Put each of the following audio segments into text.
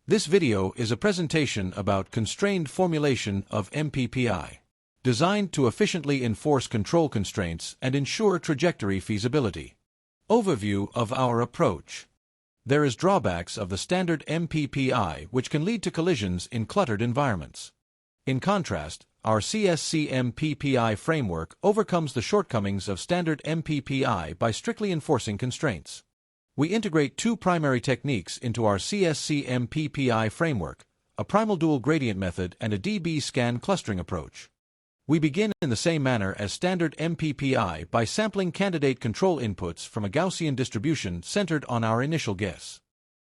This video is a presentation about constrained formulation of MPPI, designed to efficiently enforce control constraints and ensure trajectory feasibility. Overview of our approach. There is drawbacks of the standard MPPI which can lead to collisions in cluttered environments. In contrast, our CSC-MPPI framework overcomes the shortcomings of standard MPPI by strictly enforcing constraints. We integrate two primary techniques into our CSC-MPPI framework, a primal dual gradient method and a DBSCAN clustering approach. We begin in the same manner as standard MPPI by sampling candidate control inputs from a Gaussian distribution centered on our initial guess.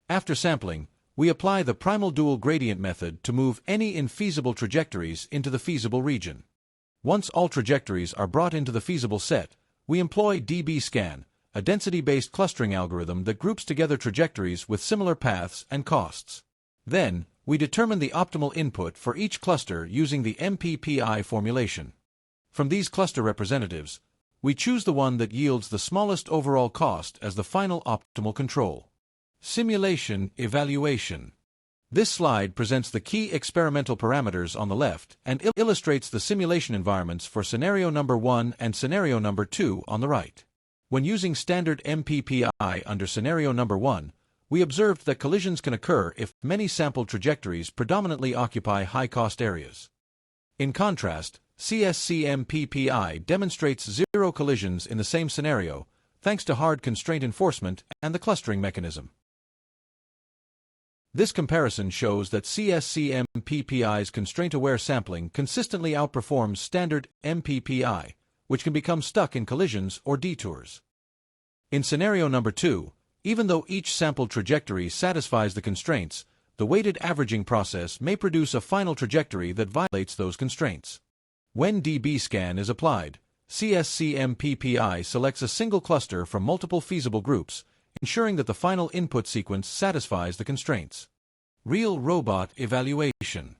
After sampling, we apply the primal dual gradient method to move any infeasible trajectories into the feasible region. Once all trajectories are brought into the feasible set, we employ DBSCAN, a density-based clustering algorithm that groups together trajectories with similar paths and costs. Then, we determine the optimal input for each cluster using the MPPI formulation. From these cluster representatives, we choose the one that yields the smallest overall cost as the final optimal control. Simulation evaluation. This slide presents the key experimental parameters on the left and illustrates the simulation environments for scenario number 1 and scenario number 2 on the right. When using standard MPPI under scenario number 1, we observed that collisions can occur if many sampled trajectories predominantly occupy high-cost areas. In contrast, CSC-MPPI demonstrates zero collisions in the same scenario, thanks to hard constraint enforcement and the clustering mechanism. This comparison shows that CSC-MPPI's constraint-aware sampling consistently outperforms standard MPPI, which can become stuck in collisions or detours. In scenario number 2, even though each sampled trajectory satisfies the constraints, the weighted averaging process may produce a final trajectory that violates those constraints. When DBSCAN is applied, CSC-MPPI selects a single cluster from multiple feasible groups, ensuring that the final input sequence satisfies the constraints. Real robot evaluation.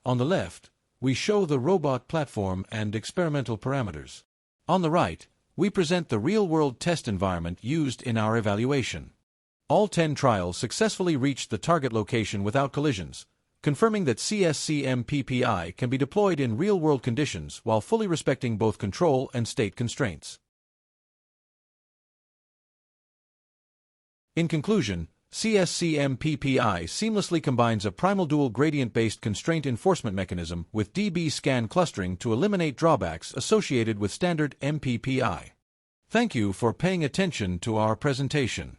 On the left, we show the robot platform and experimental parameters. On the right, we present the real-world test environment used in our evaluation. All 10 trials successfully reached the target location without collisions, confirming that CSC-MPPI can be deployed in real-world conditions while fully respecting both control and state constraints. In conclusion, CSC-MPPI seamlessly combines a primal dual gradient-based constraint enforcement mechanism with DBSCAN clustering to eliminate drawbacks associated with standard MPPI. Thank you for paying attention to our presentation.